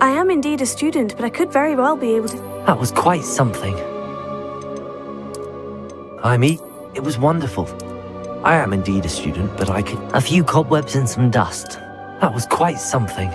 I am indeed a student, but I could very well be able to... That was quite something. It was wonderful. I am indeed a student, but I could... A few cobwebs and some dust. That was quite something.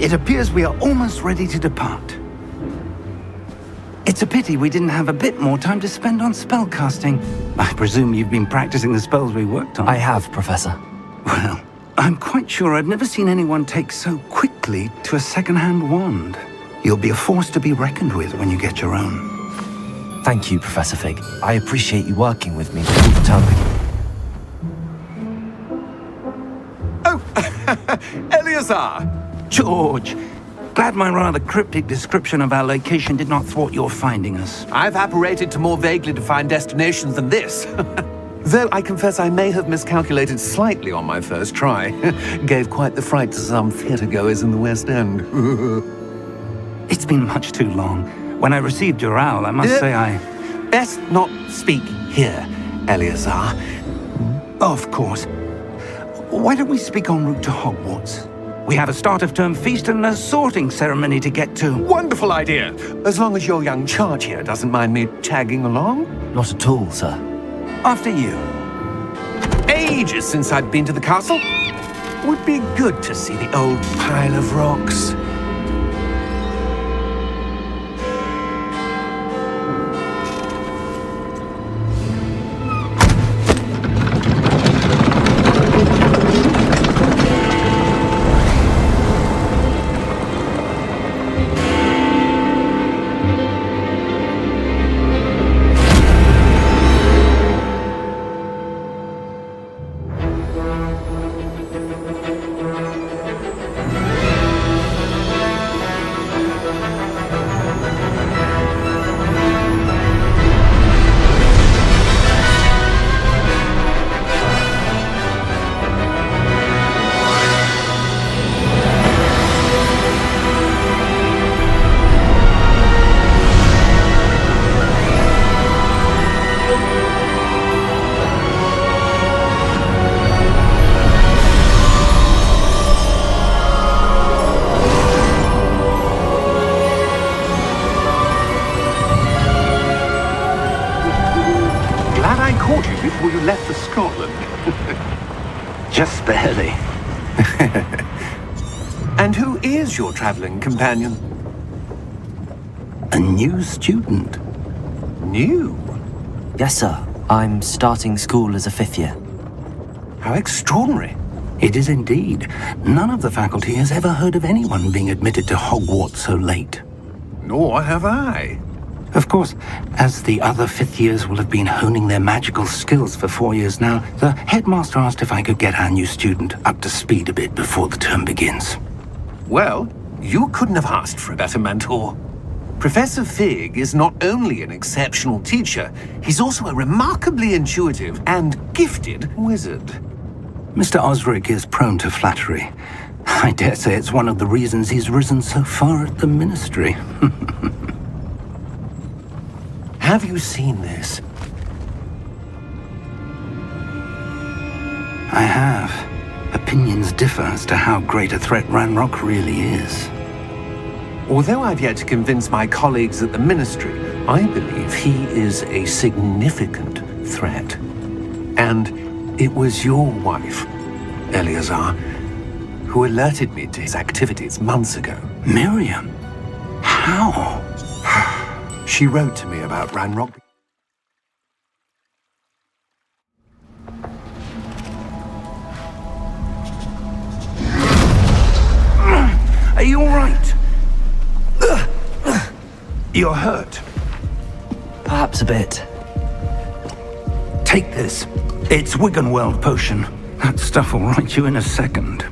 It appears we are almost ready to depart. It's a pity we didn't have a bit more time to spend on spellcasting. I presume you've been practicing the spells we worked on. I have, Professor. Well, I'm quite sure I've never seen anyone take so quickly to a second-hand wand. You'll be a force to be reckoned with when you get your own. Thank you, Professor Fig. I appreciate you working with me before the term begins. Oh, Eleazar! George, glad my rather cryptic description of our location did not thwart your finding us. I've apparated to more vaguely defined destinations than this. Though I confess I may have miscalculated slightly on my first try. Gave quite the fright to some theatre-goers in the West End. It's been much too long. When I received your owl, I must say I... Best not speak here, Eleazar. Of course. Why don't we speak en route to Hogwarts? We have a start-of-term feast and a sorting ceremony to get to. Wonderful idea! As long as your young charge here doesn't mind me tagging along. Not at all, sir. After you. Ages since I'd been to the castle. Would be good to see the old pile of rocks. Before you left for Scotland. Just barely. And who is your traveling companion? A new student. New? Yes, sir. I'm starting school as a 5th year. How extraordinary. It is indeed. None of the faculty has ever heard of anyone being admitted to Hogwarts so late. Nor have I. Of course, as the other 5th years will have been honing their magical skills for 4 years now, the headmaster asked if I could get our new student up to speed a bit before the term begins. Well, you couldn't have asked for a better mentor. Professor Fig is not only an exceptional teacher, he's also a remarkably intuitive and gifted wizard. Mr. Osric is prone to flattery. I dare say it's one of the reasons he's risen so far at the ministry. Have you seen this? I have. Opinions differ as to how great a threat Ranrock really is. Although I've yet to convince my colleagues at the Ministry, I believe he is a significant threat. And it was your wife, Eleazar, who alerted me to his activities months ago. Miriam? How? She wrote to me about Ranrock. Are you all right? You're hurt. Perhaps a bit. Take this. It's Wiggenweld potion. That stuff will right you in a second.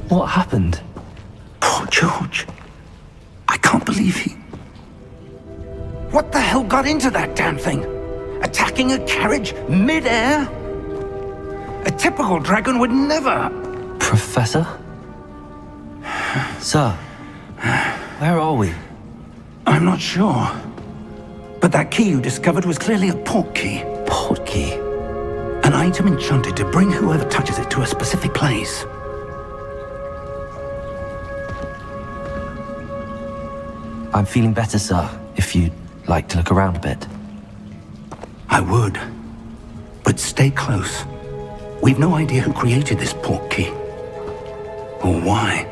What happened? Poor George. I can't believe he... What the hell got into that damn thing? Attacking a carriage mid-air? A typical dragon would never... Professor? Sir, where are we? I'm not sure. But that key you discovered was clearly a port key. Port key? An item enchanted to bring whoever touches it to a specific place. I'm feeling better, sir, if you'd like to look around a bit. I would. But stay close. We've no idea who created this port key. Or why.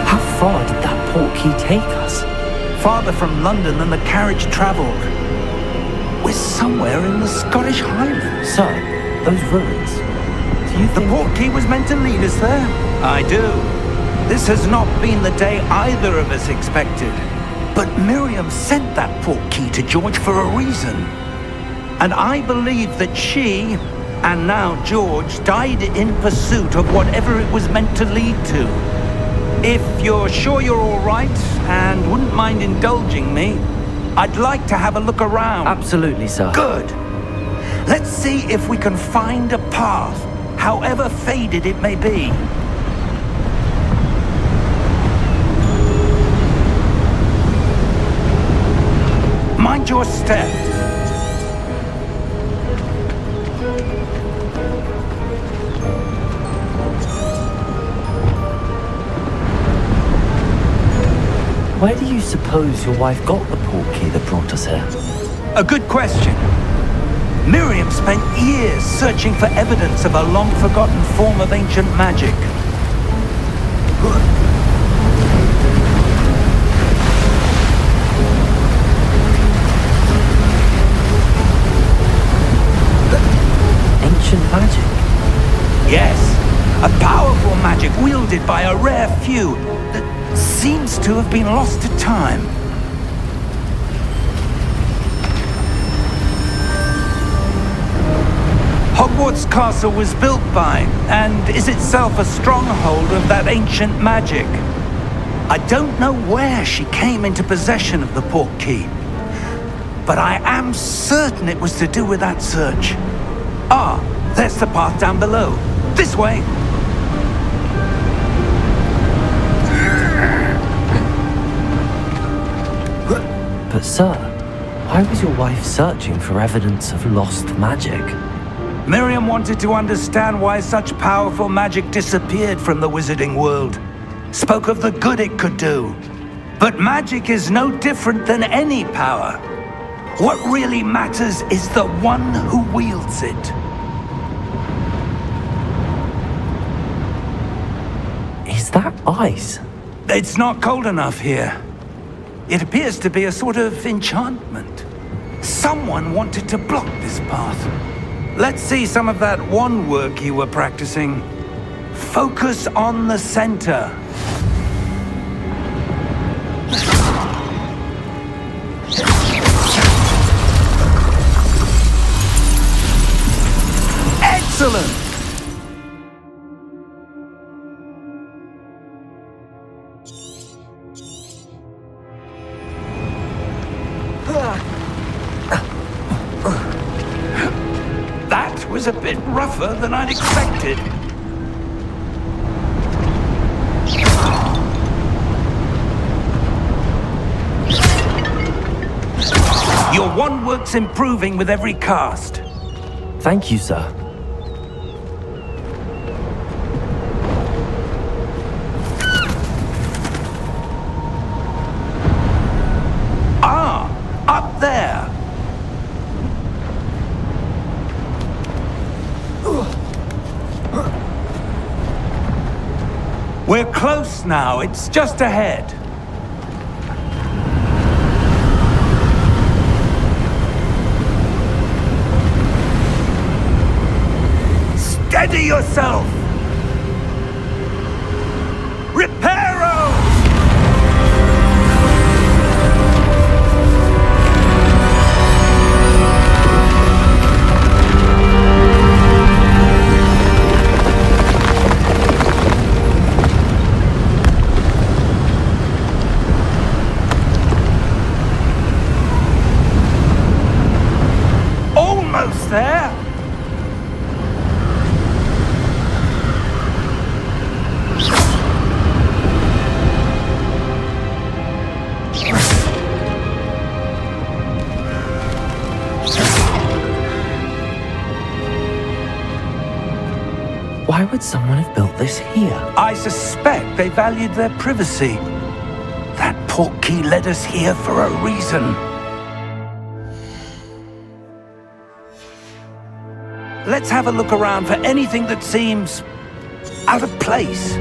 How far did that port key take us? Farther from London than the carriage travelled. We're somewhere in the Scottish Highlands. Sir, those ruins. Do you The think... port key was meant to lead us there? I do. This has not been the day either of us expected. But Miriam sent that port key to George for a reason. And I believe that she, and now George, died in pursuit of whatever it was meant to lead to. If you're sure you're all right, and wouldn't mind indulging me, I'd like to have a look around. Absolutely, sir. Good. Let's see if we can find a path, however faded it may be. Mind your step. Where do you suppose your wife got the port key that brought us here? A good question. Miriam spent years searching for evidence of a long-forgotten form of ancient magic. Ancient magic? Yes, a powerful magic wielded by a rare few that seems to have been lost to time. Hogwarts Castle was built by, and is itself a stronghold of that ancient magic. I don't know where she came into possession of the port key, but I am certain it was to do with that search. Ah, there's the path down below. This way! But sir, why was your wife searching for evidence of lost magic? Miriam wanted to understand why such powerful magic disappeared from the wizarding world. Spoke of the good it could do. But magic is no different than any power. What really matters is the one who wields it. Is that ice? It's not cold enough here. It appears to be a sort of enchantment. Someone wanted to block this path. Let's see some of that wand work you were practicing. Focus on the center. Excellent! That was a bit rougher than I'd expected. Your wand work's improving with every cast. Thank you, sir. Ah, up there. We're close now. It's just ahead. Steady yourself! Reparo! Almost there! Why would someone have built this here? I suspect they valued their privacy. That portkey led us here for a reason. Let's have a look around for anything that seems out of place.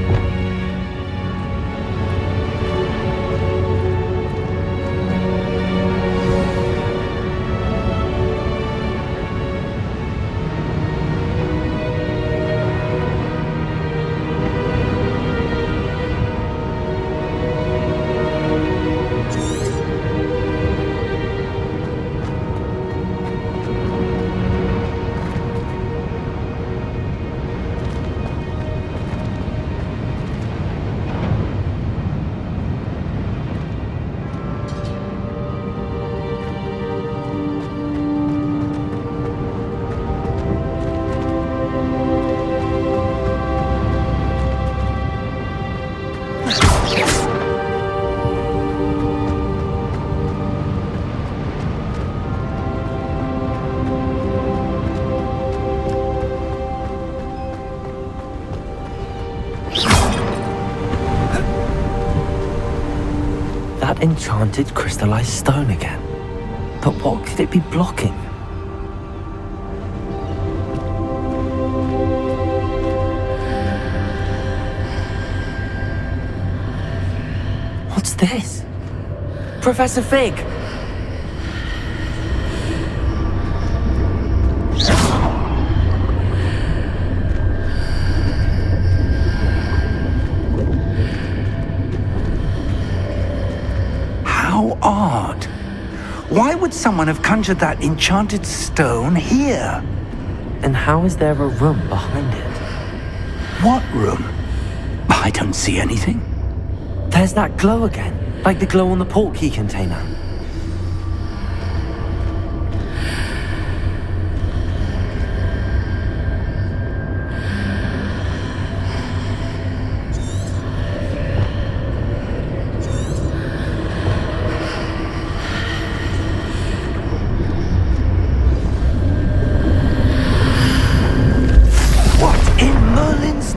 That enchanted crystallized stone again. But what could it be blocking? What's this? Professor Fig! How odd. Why would someone have conjured that enchanted stone here? And how is there a room behind it? What room? I don't see anything. There's that glow again, like the glow on the portkey container.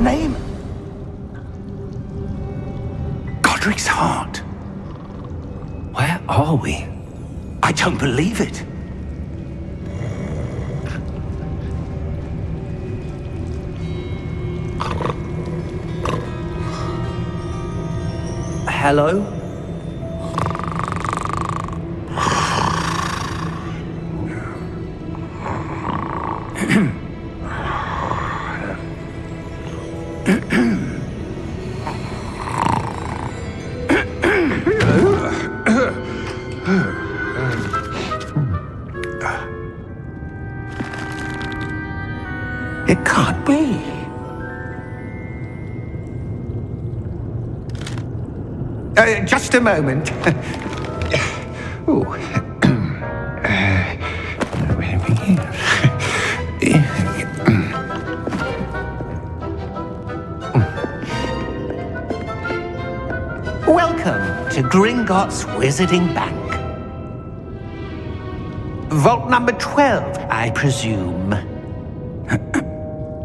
Name? Godric's heart. Where are we? I don't believe it. Hello? It can't Just a moment. Ooh. Welcome to Gringotts Wizarding Bank. Vault number 12, I presume.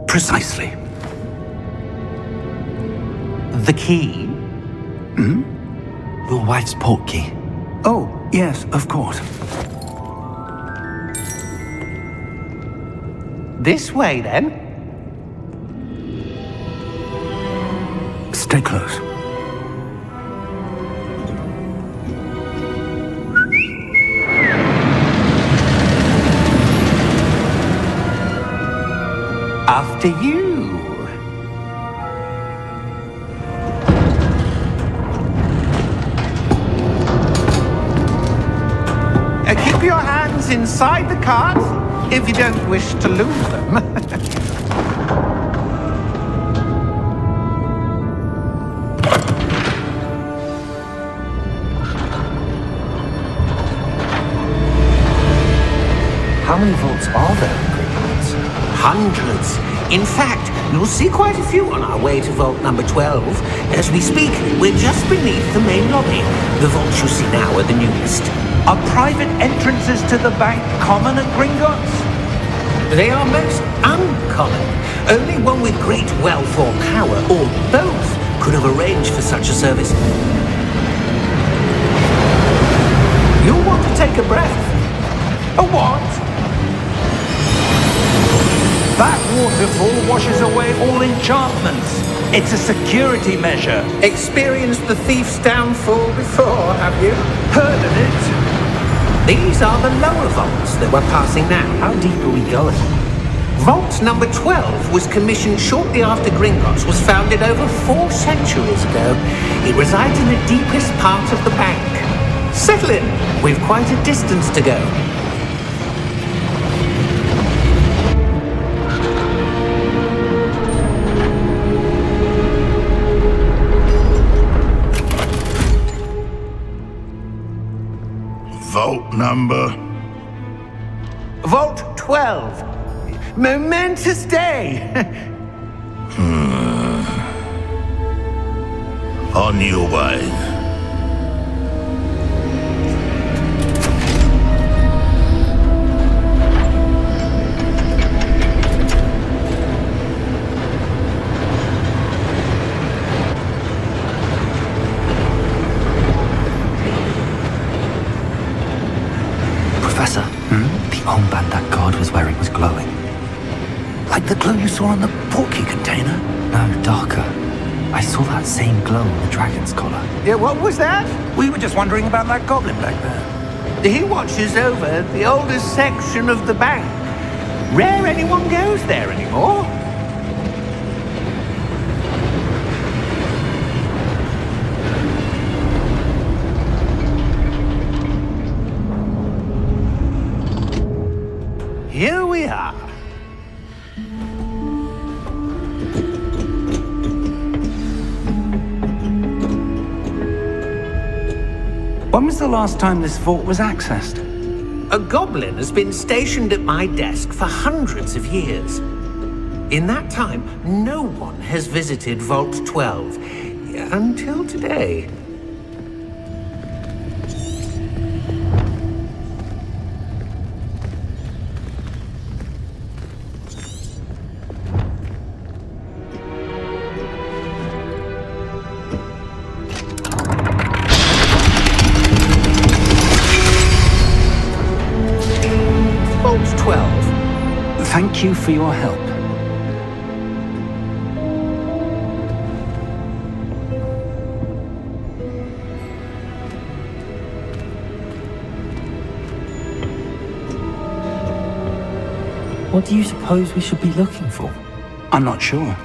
Precisely. The key? Your wife's portkey. Oh, yes, of course. This way, then. Stay close. After you. Keep your hands inside the cart if you don't wish to lose them. How many vaults are there in Gringotts? Hundreds. In fact, you'll see quite a few on our way to vault number 12. As we speak, we're just beneath the main lobby. The vaults you see now are the newest. Are private entrances to the bank common at Gringotts? They are most uncommon. Only one with great wealth or power, or both, could have arranged for such a service. You'll want to take a breath. A what? That waterfall washes away all enchantments. It's a security measure. Experienced the thief's downfall before, have you? Heard of it? These are the lower vaults that we're passing now. How deep are we going? Vault number 12 was commissioned shortly after Gringotts was founded over 4 centuries ago. It resides in the deepest part of the bank. Settle in. We've quite a distance to go. Vault number? Vault 12. Momentous day. On your way. Professor, the armband that guard was wearing was glowing. Like the glow you saw on the portkey container? No, darker. I saw that same glow on the dragon's collar. Yeah, what was that? We were just wondering about that goblin back there. He watches over the oldest section of the bank. Rare anyone goes there anymore. Here we are. When was the last time this vault was accessed? A goblin has been stationed at my desk for hundreds of years. In that time, no one has visited Vault 12 until today. Vault 12. Thank you for your help. What do you suppose we should be looking for? I'm not sure.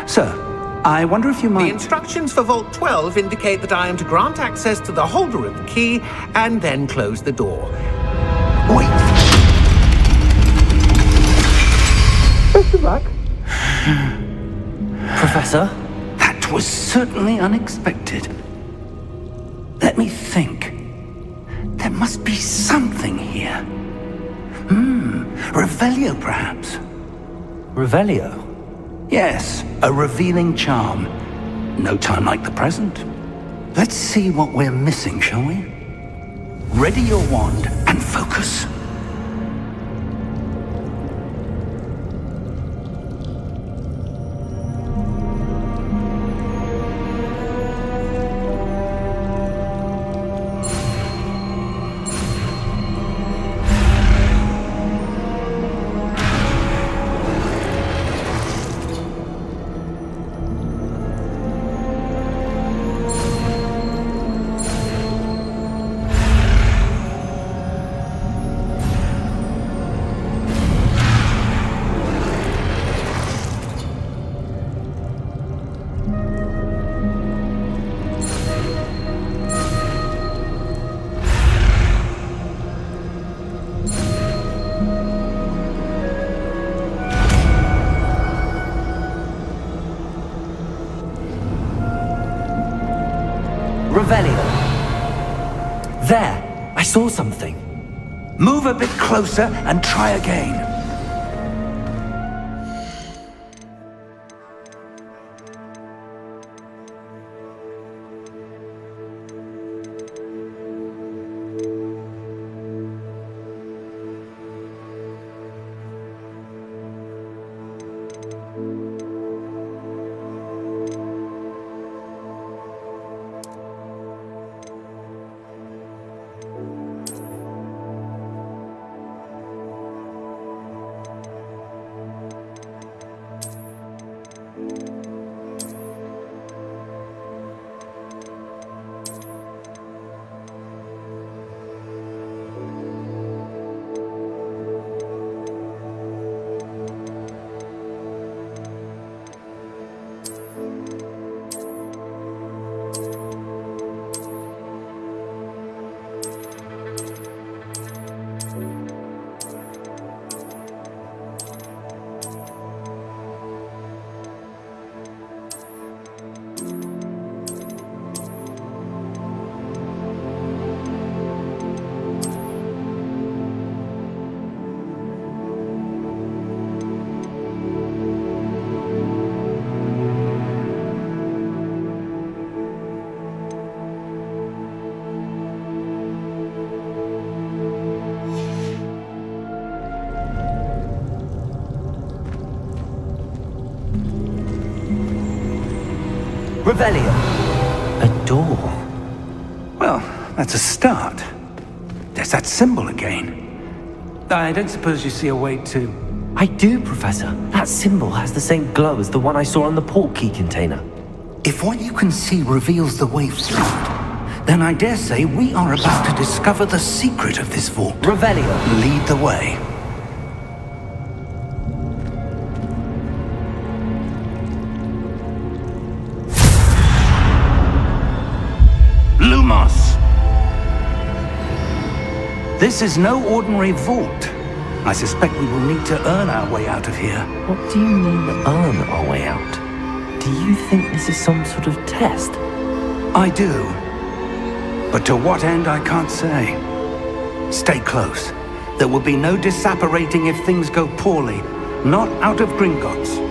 Sir, I wonder if you The might... instructions for Vault 12 indicate that I am to grant access to the holder of the key and then close the door. Wait! Best of luck. Professor? That was certainly unexpected. Let me think. There must be something here. Revelio, perhaps? Revelio? Yes, a revealing charm. No time like the present. Let's see what we're missing, shall we? Ready your wand and focus. Revelio. There! I saw something. Move a bit closer and try again. Revelio. A door. Well, that's a start. There's that symbol again. I don't suppose you see a way to... I do, Professor. That symbol has the same glow as the one I saw on the portkey container. If what you can see reveals the way forward, then I dare say we are about to discover the secret of this vault. Revelio. Lead the way. Lumos! This is no ordinary vault. I suspect we will need to earn our way out of here. What do you mean, earn our way out? Do you think this is some sort of test? I do. But to what end, I can't say. Stay close. There will be no disapparating if things go poorly. Not out of Gringotts.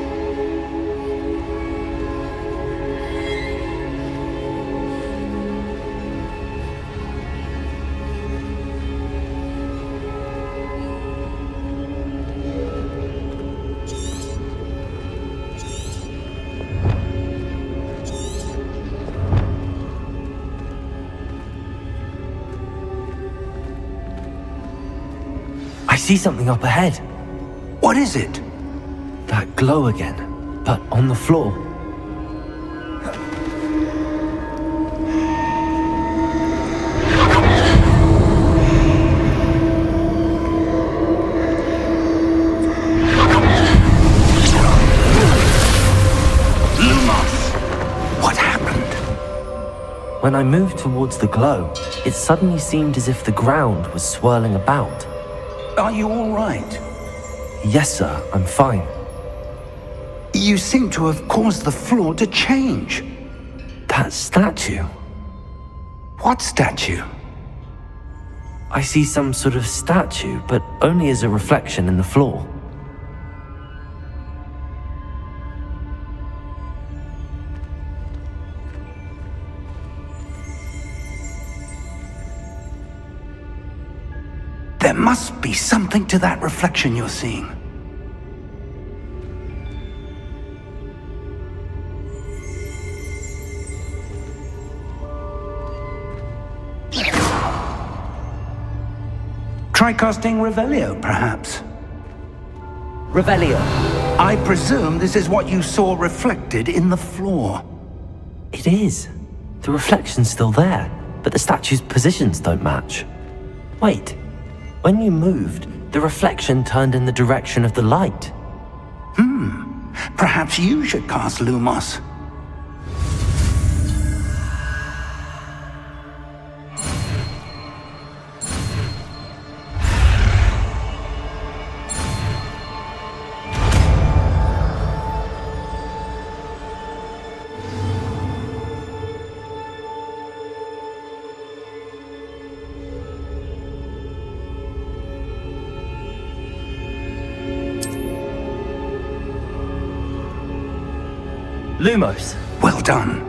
I see something up ahead. What is it? That glow again, but on the floor. Lumos! What happened? When I moved towards the glow, it suddenly seemed as if the ground was swirling about. Are you all right? Yes, sir, I'm fine. You seem to have caused the floor to change. That statue? What statue? I see some sort of statue, but only as a reflection in the floor. There must be something to that reflection you're seeing. Try casting Revelio, perhaps. Revelio. I presume this is what you saw reflected in the floor. It is. The reflection's still there, but the statue's positions don't match. Wait. When you moved, the reflection turned in the direction of the light. Perhaps you should cast Lumos. Lumos. Well done.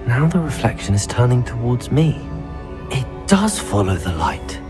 Now the reflection is turning towards me. It does follow the light.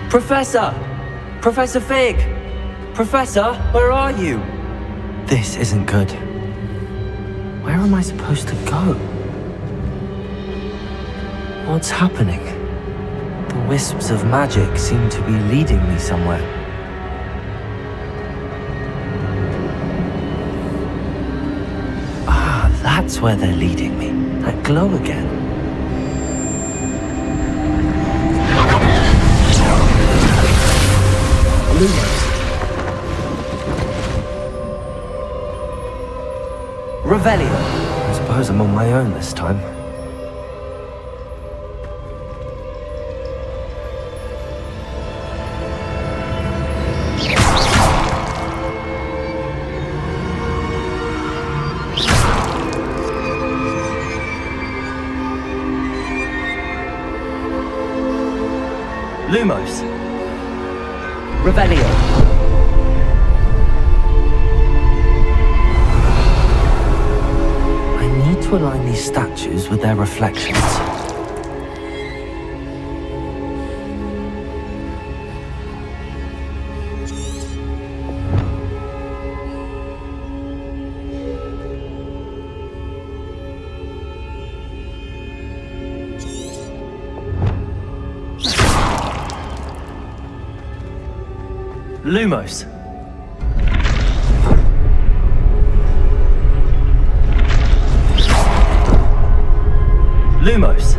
Professor! Professor Fig! Professor, where are you? This isn't good. Where am I supposed to go? What's happening? The wisps of magic seem to be leading me somewhere. Ah, that's where they're leading me. That glow again. Lumos. Revelio. I suppose I'm on my own this time. Lumos. Revelio. I need to align these statues with their reflections. Lumos. Lumos.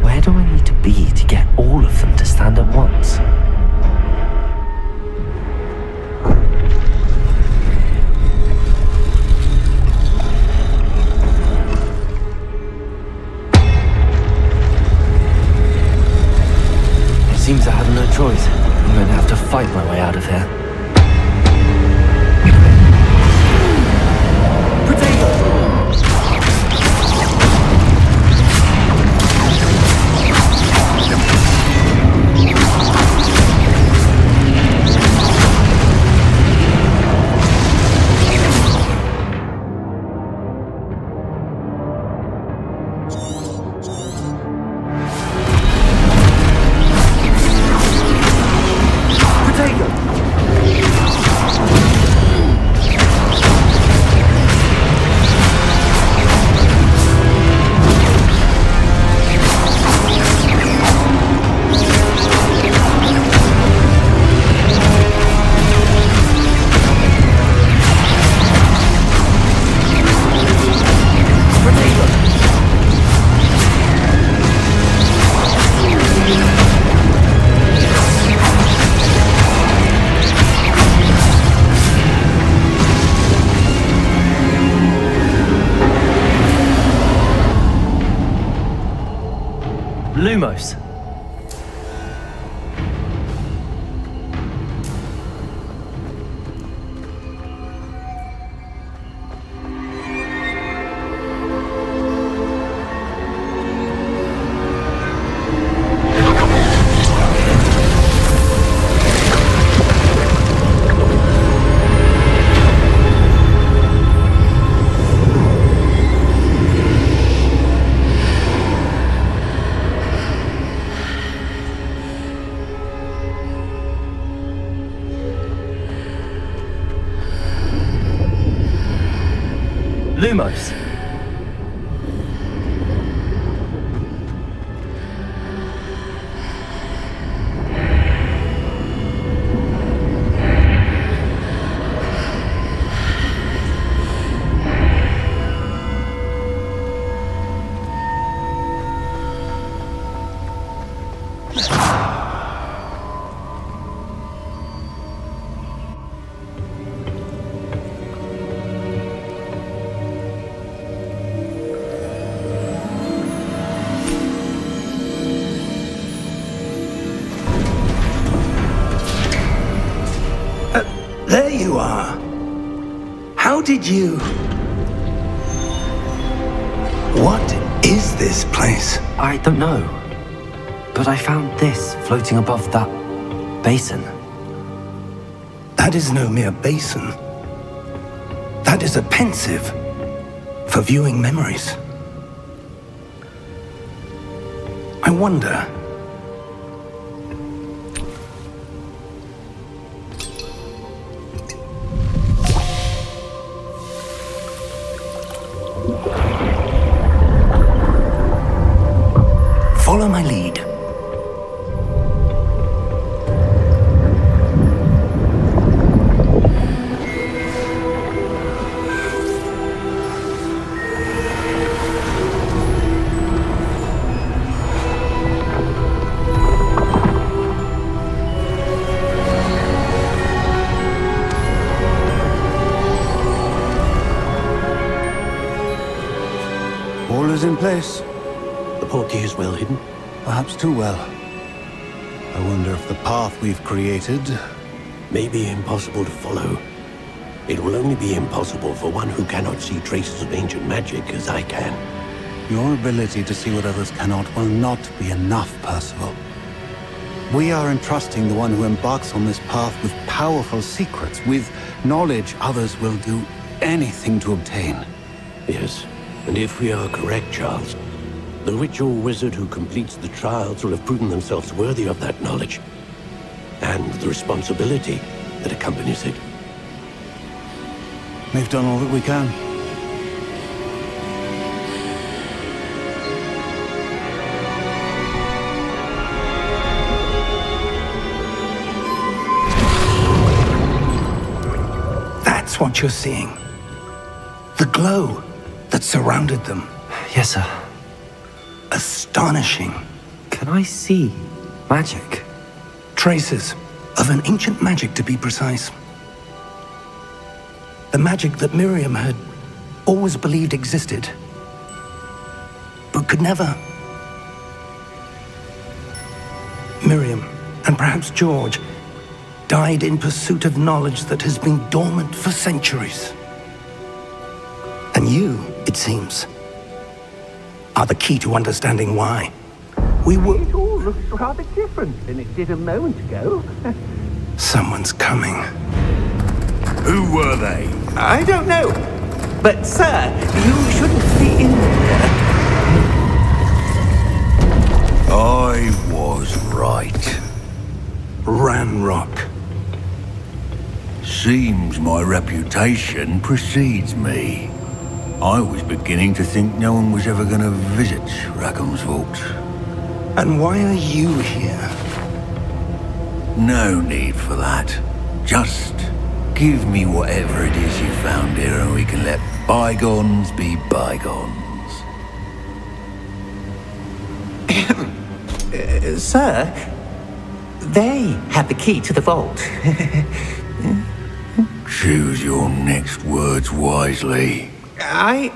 Where do I need to be to get all of them to stand at once? Seems I have no choice. I'm going to have to fight my way out of here. Lumos. Lumos. There you are. How did you... What is this place? I don't know. But I found this floating above that basin. That is no mere basin. That is a pensive for viewing memories. I wonder... Follow my lead. All is in place. The portkey is well hidden. Perhaps too well. I wonder if the path we've created... May be impossible to follow. It will only be impossible for one who cannot see traces of ancient magic as I can. Your ability to see what others cannot will not be enough, Percival. We are entrusting the one who embarks on this path with powerful secrets, with knowledge others will do anything to obtain. Yes, and if we are correct, Charles, the ritual wizard who completes the trials will have proven themselves worthy of that knowledge, and the responsibility that accompanies it. We've done all that we can. That's what you're seeing. The glow that surrounded them. Yes, sir. Astonishing. Can I see magic? Traces of an ancient magic, to be precise. The magic that Miriam had always believed existed, but could never. Miriam, and perhaps George, died in pursuit of knowledge that has been dormant for centuries. And you, it seems, are the key to understanding why. It all looks rather different than it did a moment ago. Someone's coming. Who were they? I don't know. But, sir, you shouldn't be in there. I was right. Ranrock. Seems my reputation precedes me. I was beginning to think no one was ever going to visit Rackham's vault. And why are you here? No need for that. Just give me whatever it is you found here and we can let bygones be bygones. Sir, they have the key to the vault. Choose your next words wisely. I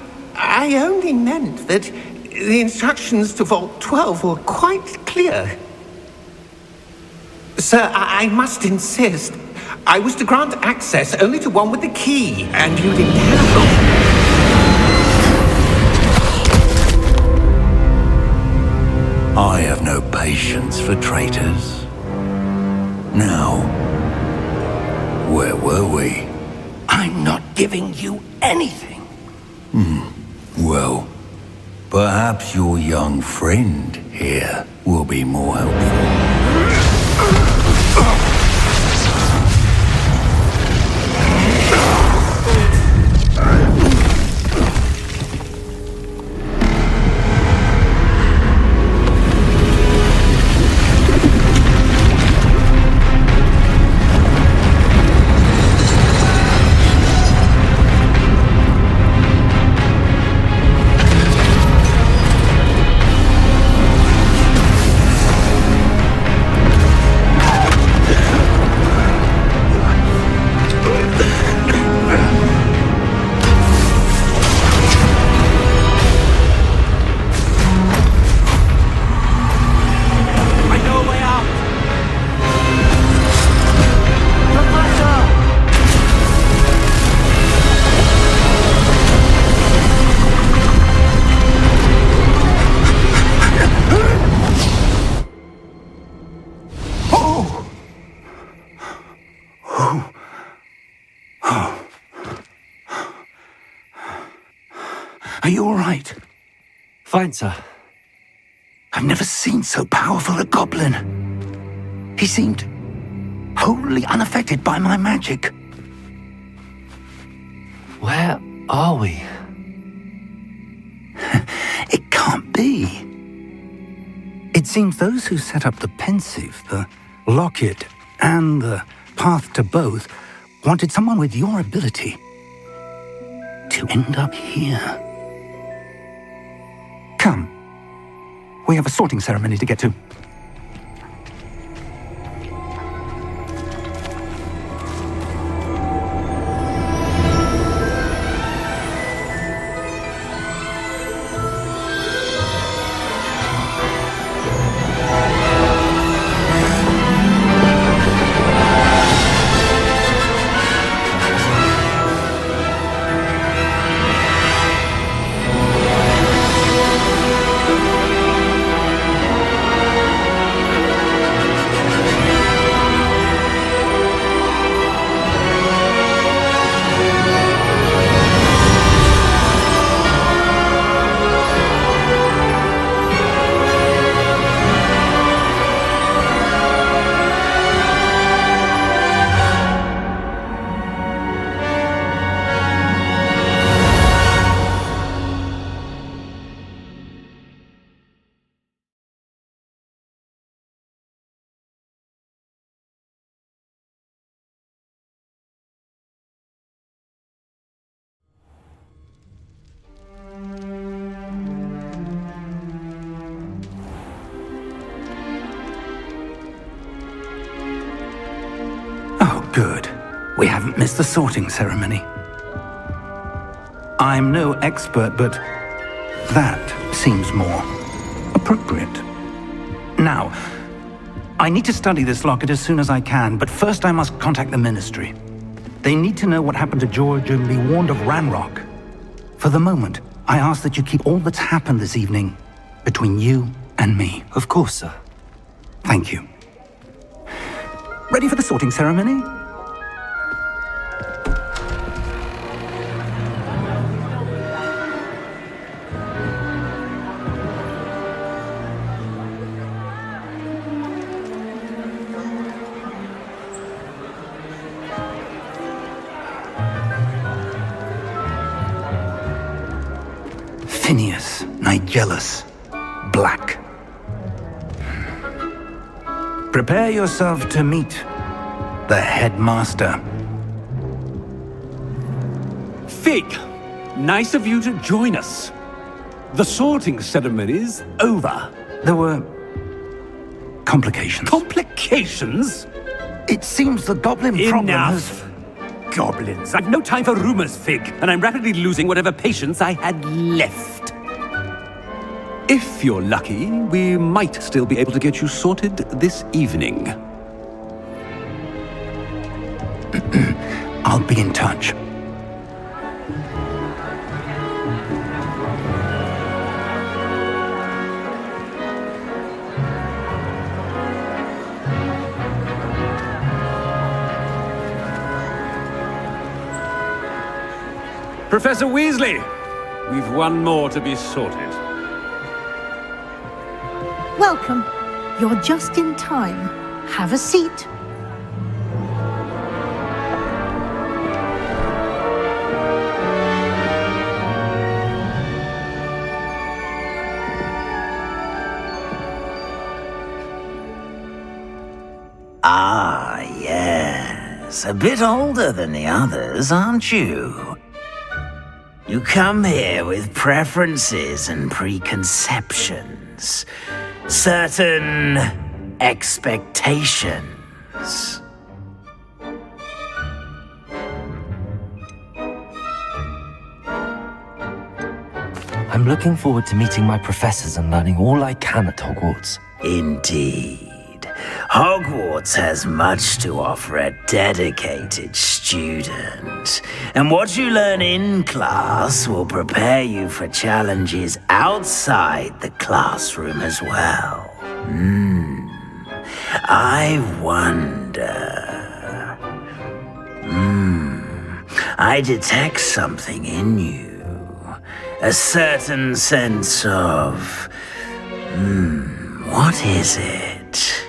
only meant that the instructions to Vault 12 were quite clear. Sir, I must insist. I was to grant access only to one with the key, and you didn't have I have no patience for traitors. Now, where were we? I'm not giving you anything. Well, perhaps your young friend here will be more helpful. Are you all right? Fine, sir. I've never seen so powerful a goblin. He seemed wholly unaffected by my magic. Where are we? It can't be. It seems those who set up the pensive, the locket, and the path to both wanted someone with your ability to end up here. Come. We have a sorting ceremony to get to. Good. We haven't missed the sorting ceremony. I'm no expert, but that seems more appropriate. Now, I need to study this locket as soon as I can, but first I must contact the Ministry. They need to know what happened to George and be warned of Ranrock. For the moment, I ask that you keep all that's happened this evening between you and me. Of course, sir. Thank you. Ready for the sorting ceremony? Phineas, Nigellus, Black. Prepare yourself to meet the headmaster. Fig, nice of you to join us. The sorting ceremony's over. There were complications. Complications? It seems the goblin problem has... Enough! Goblins. I've no time for rumors, Fig, and I'm rapidly losing whatever patience I had left. If you're lucky, we might still be able to get you sorted this evening. I'll be in touch. Professor Weasley, we've one more to be sorted. Welcome. You're just in time. Have a seat. Ah, yes. A bit older than the others, aren't you? You come here with preferences and preconceptions. Certain expectations. I'm looking forward to meeting my professors and learning all I can at Hogwarts. Indeed. Hogwarts has much to offer a dedicated student. And what you learn in class will prepare you for challenges outside the classroom as well. I wonder... I detect something in you. A certain sense of... what is it?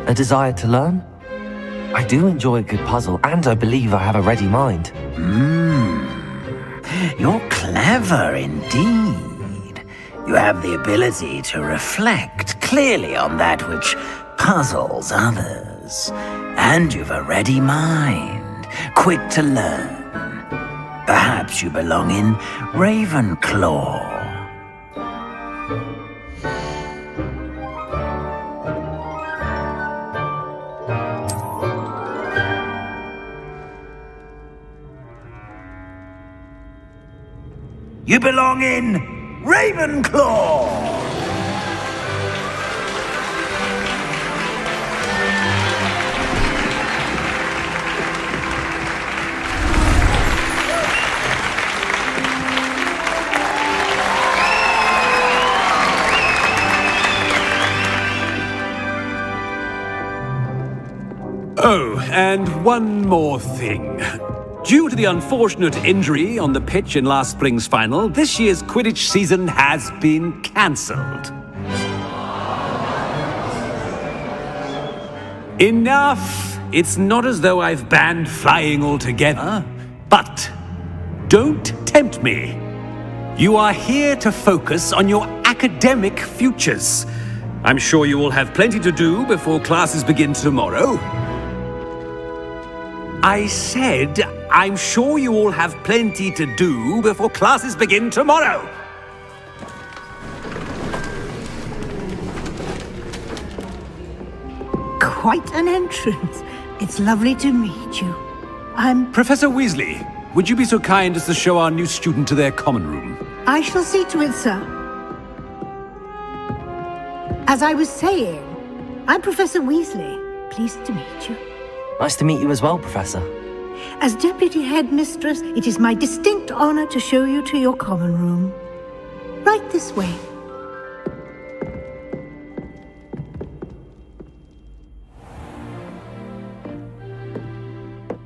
A desire to learn? I do enjoy a good puzzle, and I believe I have a ready mind. You're clever indeed. You have the ability to reflect clearly on that which puzzles others. And you've a ready mind, quick to learn. Perhaps you belong in Ravenclaw. You belong in Ravenclaw! Oh, and one more thing. Due to the unfortunate injury on the pitch in last spring's final, this year's Quidditch season has been cancelled. Enough! It's not as though I've banned flying altogether, but don't tempt me. You are here to focus on your academic futures. I'm sure you will have plenty to do before classes begin tomorrow. I said, I'm sure you all have plenty to do before classes begin tomorrow. quite an entrance. It's lovely to meet you. I'm... Professor Weasley, would you be so kind as to show our new student to their common room? I shall see to it, sir. As I was saying, I'm Professor Weasley. Pleased to meet you. Nice to meet you as well, Professor. As Deputy Headmistress, it is my distinct honor to show you to your common room. Right this way.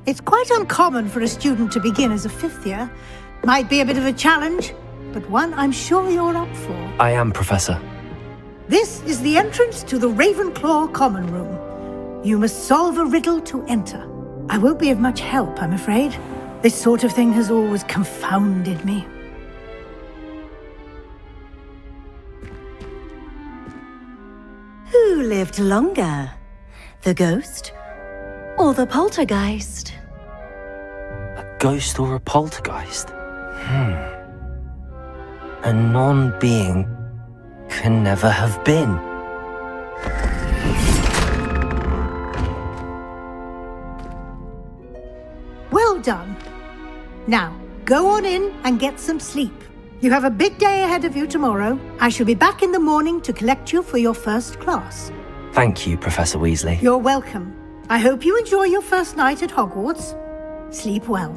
It's quite uncommon for a student to begin as a fifth year. Might be a bit of a challenge, but one I'm sure you're up for. I am, Professor. This is the entrance to the Ravenclaw common room. You must solve a riddle to enter. I won't be of much help, I'm afraid. This sort of thing has always confounded me. Who lived longer? The ghost or the poltergeist? A ghost or a poltergeist? A non-being can never have been. Well done. Now, go on in and get some sleep. You have a big day ahead of you tomorrow. I shall be back in the morning to collect you for your first class. Thank you, Professor Weasley. You're welcome. I hope you enjoy your first night at Hogwarts. Sleep well.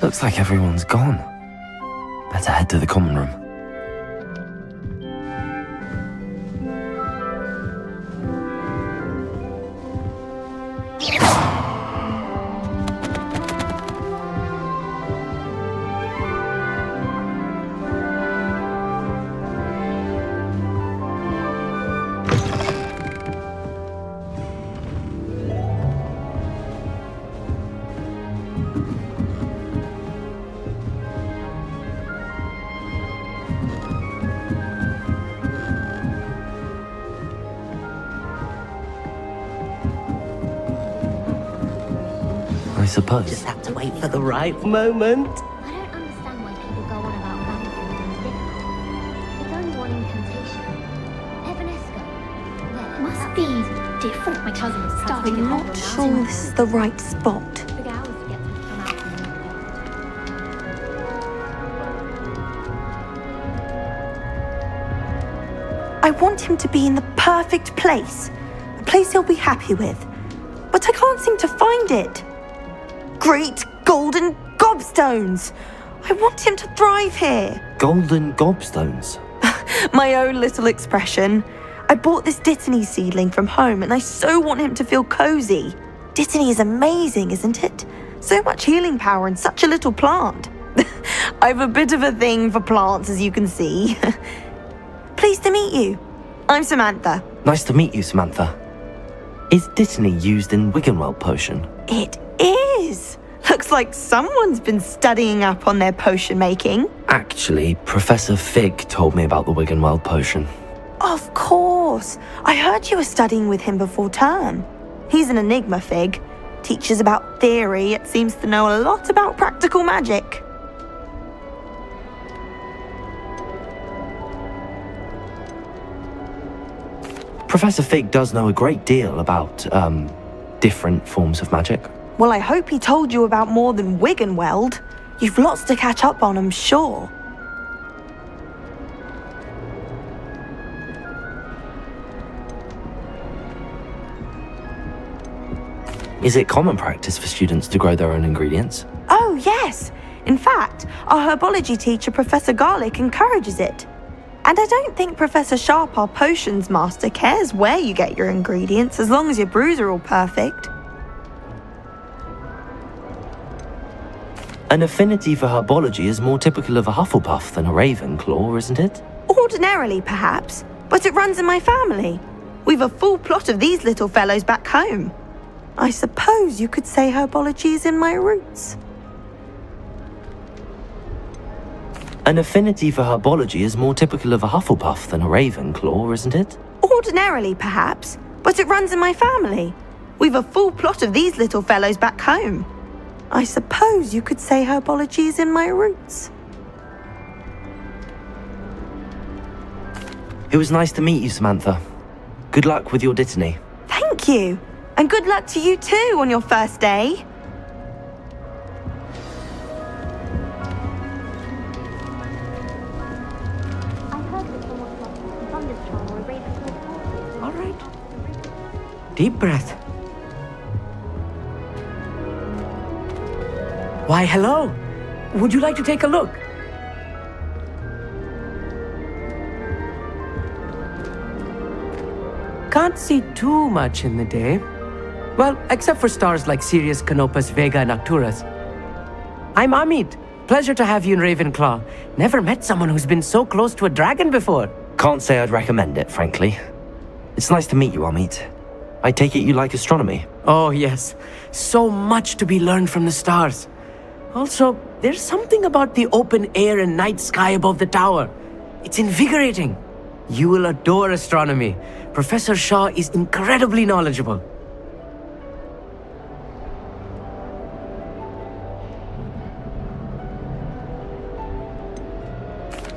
Looks like everyone's gone. Better head to the common room. I suppose. Just have to wait for the right moment. I don't understand why people go on about magic and it's only one incantation. Evanesco. Must be different. My cousin is I'm not sure this is the right spot. The hours to get them to come out from I want him to be in the perfect place. A place he'll be happy with. But I can't seem to find it. Great golden gobstones! I want him to thrive here. Golden gobstones? My own little expression. I bought this Dittany seedling from home and I so want him to feel cozy. Dittany is amazing, isn't it? So much healing power in such a little plant. I've a bit of a thing for plants, as you can see. Pleased to meet you. I'm Samantha. Nice to meet you, Samantha. Is Dittany used in Wiggenweld potion? It is. Looks like someone's been studying up on their potion making. Actually, Professor Fig told me about the Wiggenweld potion. Of course. I heard you were studying with him before term. He's an enigma, Fig. Teaches about theory, yet seems to know a lot about practical magic. Professor Fig does know a great deal about, different forms of magic. Well, I hope he told you about more than Wiggenweld. You've lots to catch up on, I'm sure. Is it common practice for students to grow their own ingredients? Oh, yes. In fact, our herbology teacher, Professor Garlick, encourages it. And I don't think Professor Sharp, our potions master, cares where you get your ingredients as long as your brews are all perfect. An affinity for herbology is more typical of a Hufflepuff than a Ravenclaw, isn't it? Ordinarily, perhaps, but it runs in my family. We've a full plot of these little fellows back home. I suppose you could say herbology is in my roots. An affinity for herbology is more typical of a Hufflepuff than a Ravenclaw, isn't it? Ordinarily, perhaps, but it runs in my family. We've a full plot of these little fellows back home. I suppose you could say herbology is in my roots. It was nice to meet you, Samantha. Good luck with your Dittany. Thank you. And good luck to you too on your first day. All right. Deep breath. Why, hello. Would you like to take a look? Can't see too much in the day. Well, except for stars like Sirius, Canopus, Vega, and Arcturus. I'm Amit. Pleasure to have you in Ravenclaw. Never met someone who's been so close to a dragon before. Can't say I'd recommend it, frankly. It's nice to meet you, Amit. I take it you like astronomy? Oh, yes. So much to be learned from the stars. Also, there's something about the open air and night sky above the tower. It's invigorating. You will adore astronomy. Professor Shaw is incredibly knowledgeable.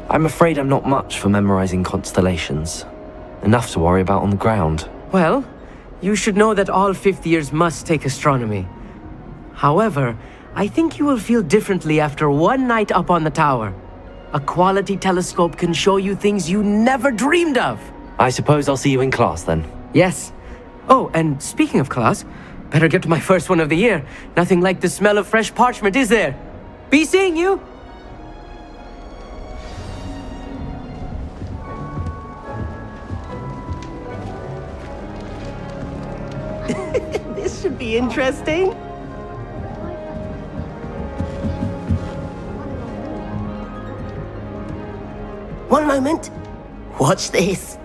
I'm afraid I'm not much for memorizing constellations. Enough to worry about on the ground. Well, you should know that all fifth years must take astronomy. However, I think you will feel differently after one night up on the tower. A quality telescope can show you things you never dreamed of. I suppose I'll see you in class then. Yes. Oh, and speaking of class, better get to my first one of the year. Nothing like the smell of fresh parchment, is there? Be seeing you! This should be interesting. One moment. Watch this.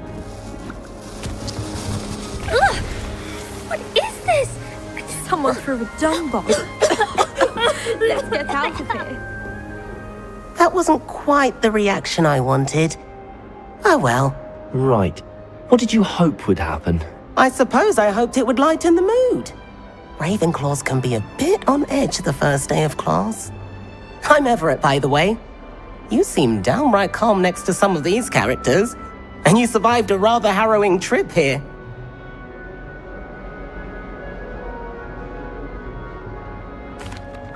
Ugh! What is this? Someone threw a dung bomb. Let's get out of here. That wasn't quite the reaction I wanted. Oh well. Right. What did you hope would happen? I suppose I hoped it would lighten the mood. Ravenclaws can be a bit on edge the first day of class. I'm Everett, by the way. You seem downright calm next to some of these characters, and you survived a rather harrowing trip here.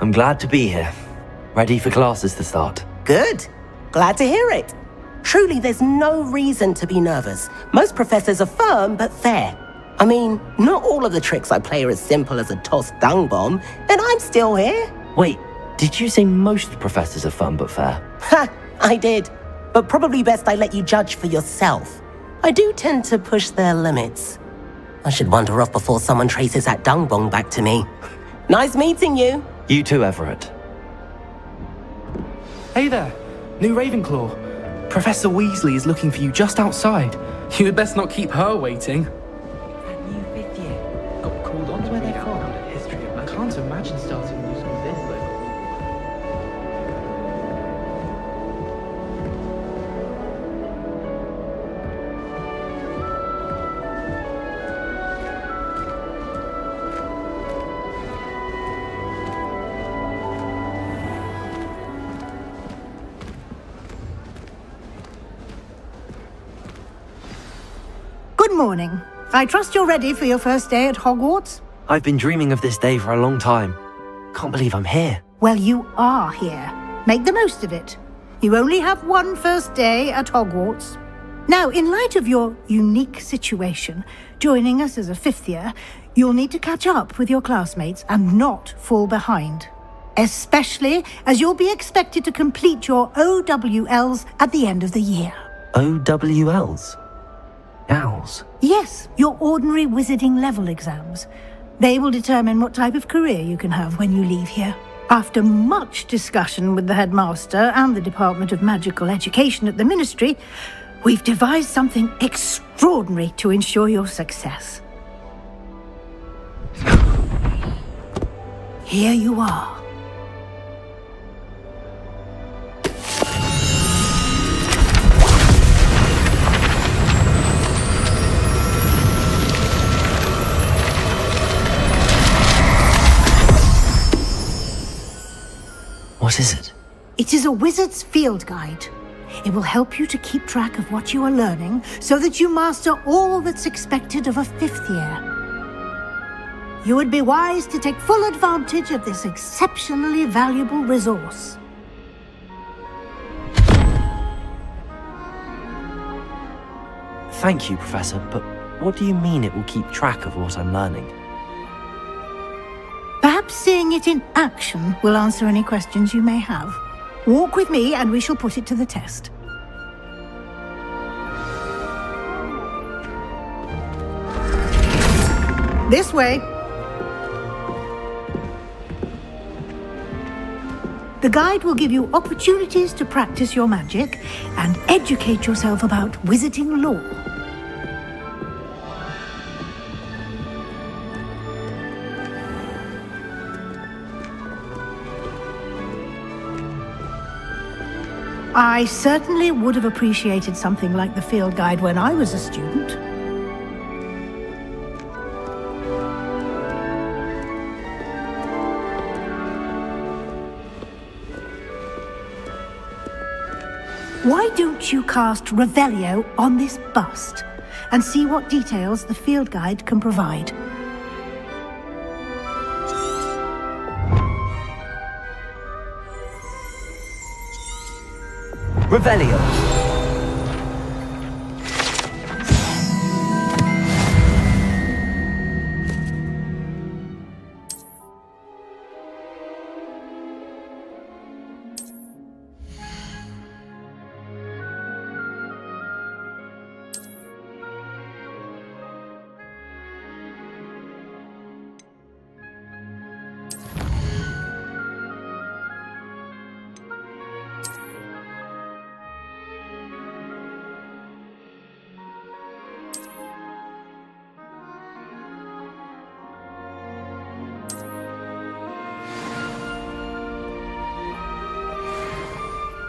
I'm glad to be here. Ready for classes to start. Good. Glad to hear it. Truly, there's no reason to be nervous. Most professors are firm but fair. I mean, not all of the tricks I play are as simple as a tossed dung bomb, and I'm still here. Wait, did you say most professors are fun but fair? Ha! I did. But probably best I let you judge for yourself. I do tend to push their limits. I should wander off before someone traces that dung bomb back to me. Nice meeting you. You too, Everett. Hey there, new Ravenclaw. Professor Weasley is looking for you just outside. You had best not keep her waiting. That new fifth year got called on to where they're from. I can't imagine starting new school this way. Good morning. I trust you're ready for your first day at Hogwarts? I've been dreaming of this day for a long time. Can't believe I'm here. Well, you are here. Make the most of it. You only have one first day at Hogwarts. Now, in light of your unique situation, joining us as a fifth year, you'll need to catch up with your classmates and not fall behind. Especially as you'll be expected to complete your OWLs at the end of the year. OWLs? Owls? Yes, your ordinary wizarding level exams. They will determine what type of career you can have when you leave here. After much discussion with the headmaster and the Department of Magical Education at the Ministry, we've devised something extraordinary to ensure your success. Here you are. What is it? It is a wizard's field guide. It will help you to keep track of what you are learning so that you master all that's expected of a 5th year. You would be wise to take full advantage of this exceptionally valuable resource. Thank you, Professor, but what do you mean it will keep track of what I'm learning? Perhaps seeing it in action will answer any questions you may have. Walk with me and we shall put it to the test. This way. The guide will give you opportunities to practice your magic and educate yourself about wizarding lore. I certainly would have appreciated something like the field guide when I was a student. Why don't you cast Revelio on this bust and see what details the field guide can provide? Revelio!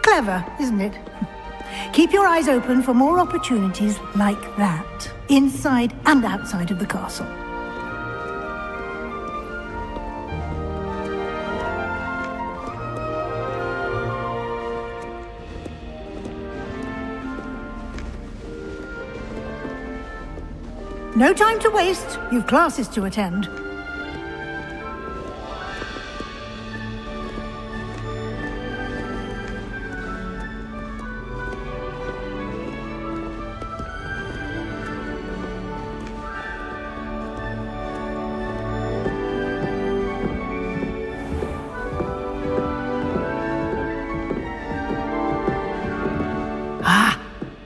Clever, isn't it? Keep your eyes open for more opportunities like that, inside and outside of the castle. No time to waste. You've classes to attend.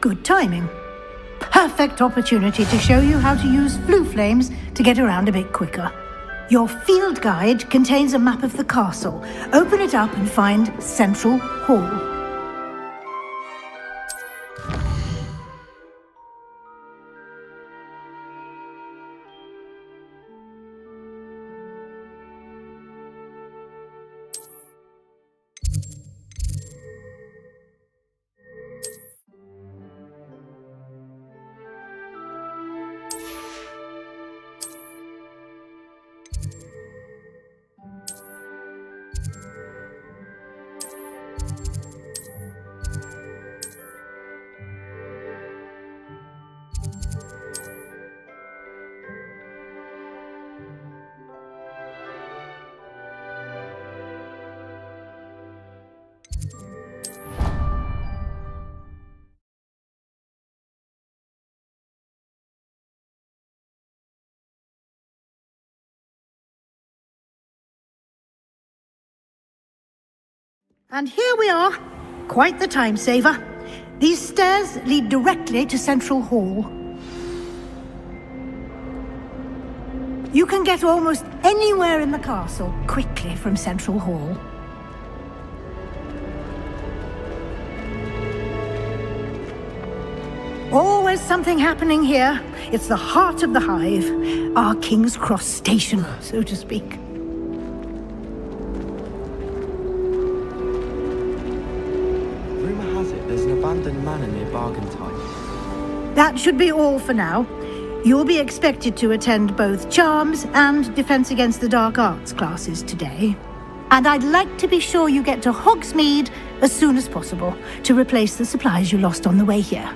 Good timing. Perfect opportunity to show you how to use flue flames to get around a bit quicker. Your field guide contains a map of the castle. Open it up and find Central Hall. And here we are. Quite the time saver. These stairs lead directly to Central Hall. You can get almost anywhere in the castle quickly from Central Hall. Always something happening here. It's the heart of the hive. Our King's Cross station, so to speak. There's an abandoned manor near Bargentine. That should be all for now. You'll be expected to attend both Charms and Defense Against the Dark Arts classes today. And I'd like to be sure you get to Hogsmeade as soon as possible to replace the supplies you lost on the way here.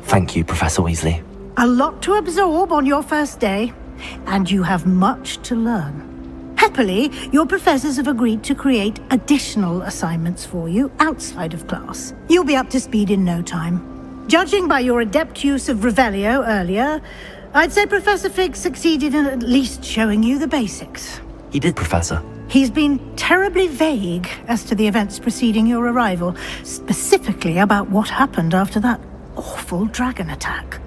Thank you, Professor Weasley. A lot to absorb on your first day, and you have much to learn. Happily, your professors have agreed to create additional assignments for you outside of class. You'll be up to speed in no time. Judging by your adept use of Revelio earlier, I'd say Professor Fig succeeded in at least showing you the basics. He did, Professor. He's been terribly vague as to the events preceding your arrival, specifically about what happened after that awful dragon attack.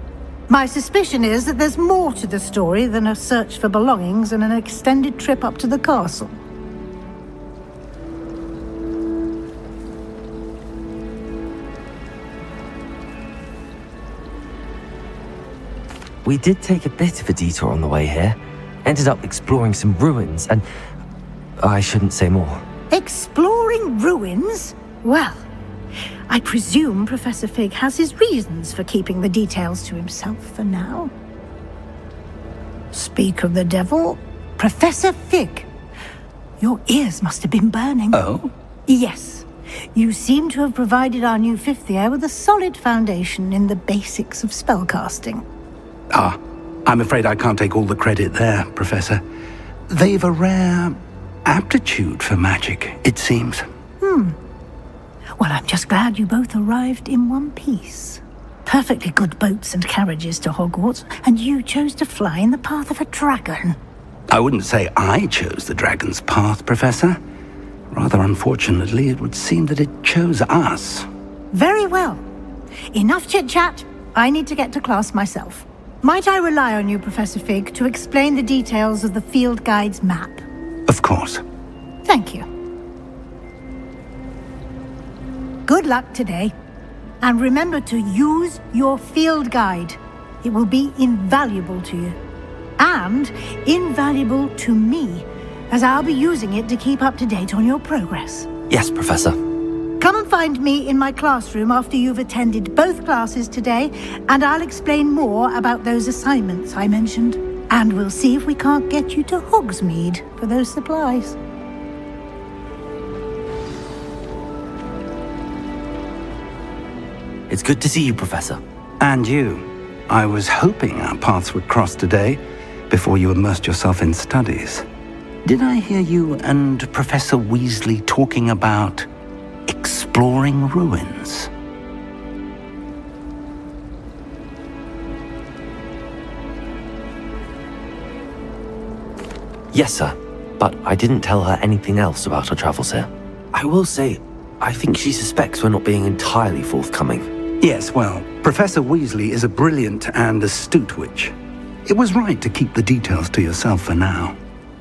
My suspicion is that there's more to the story than a search for belongings and an extended trip up to the castle. We did take a bit of a detour on the way here. Ended up exploring some ruins and... I shouldn't say more. Exploring ruins? Well, I presume Professor Fig has his reasons for keeping the details to himself for now. Speak of the devil, Professor Fig. Your ears must have been burning. Oh? Yes. You seem to have provided our new fifth year with a solid foundation in the basics of spellcasting. Ah, I'm afraid I can't take all the credit there, Professor. They've a rare aptitude for magic, it seems. Well, I'm just glad you both arrived in one piece. Perfectly good boats and carriages to Hogwarts, and you chose to fly in the path of a dragon. I wouldn't say I chose the dragon's path, Professor. Rather unfortunately, it would seem that it chose us. Very well. Enough chit-chat. I need to get to class myself. Might I rely on you, Professor Fig, to explain the details of the field guide's map? Of course. Thank you. Good luck today. And remember to use your field guide. It will be invaluable to you. And invaluable to me, as I'll be using it to keep up to date on your progress. Yes, Professor. Come and find me in my classroom after you've attended both classes today, and I'll explain more about those assignments I mentioned. And we'll see if we can't get you to Hogsmeade for those supplies. It's good to see you, Professor. And you. I was hoping our paths would cross today, before you immersed yourself in studies. Did I hear you and Professor Weasley talking about exploring ruins? Yes, sir. But I didn't tell her anything else about our travels here. I will say, I think she suspects we're not being entirely forthcoming. Yes, well, Professor Weasley is a brilliant and astute witch. It was right to keep the details to yourself for now.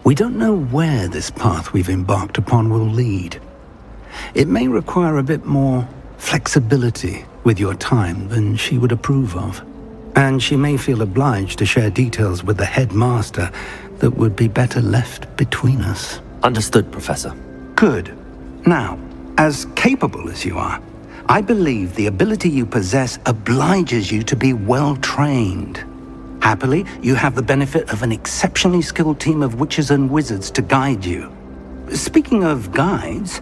We don't know where this path we've embarked upon will lead. It may require a bit more flexibility with your time than she would approve of. And she may feel obliged to share details with the headmaster that would be better left between us. Understood, Professor. Good. Now, as capable as you are, I believe the ability you possess obliges you to be well-trained. Happily, you have the benefit of an exceptionally skilled team of witches and wizards to guide you. Speaking of guides,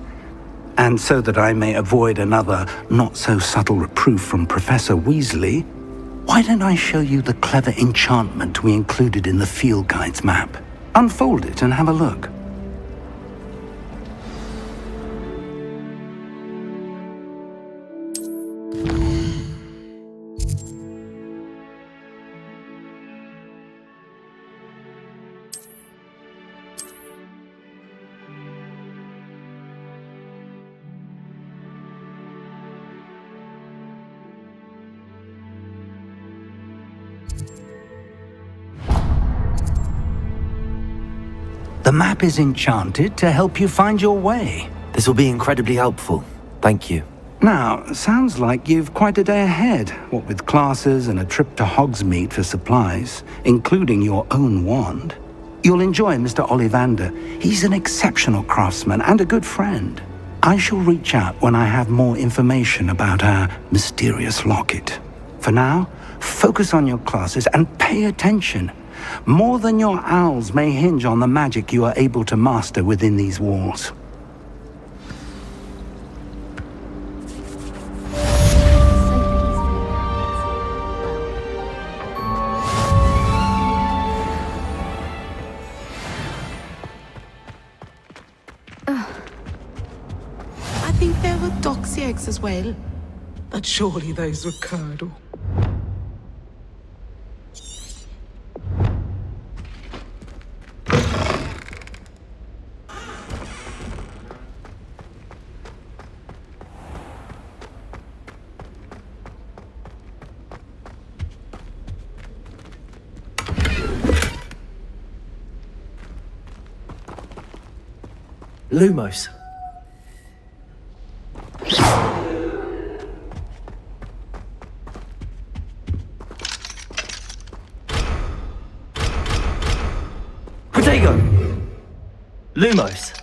and so that I may avoid another not-so-subtle reproof from Professor Weasley, why don't I show you the clever enchantment we included in the field guide's map? Unfold it and have a look. The map is enchanted to help you find your way. This will be incredibly helpful. Thank you. Now, sounds like you've quite a day ahead, what with classes and a trip to Hogsmeade for supplies, including your own wand. You'll enjoy Mr. Ollivander. He's an exceptional craftsman and a good friend. I shall reach out when I have more information about our mysterious locket. For now, focus on your classes and pay attention. More than your owls may hinge on the magic you are able to master within these walls. I think there were doxy eggs as well. But surely those were curdle. Lumos. Protego! Lumos.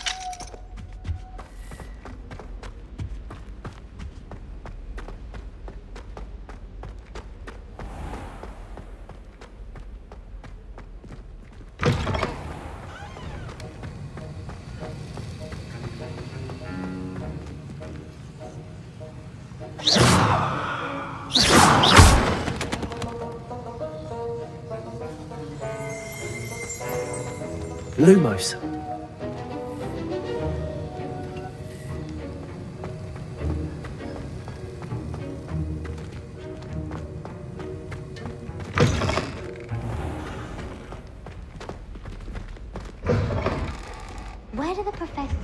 Lumos. Where do the professors...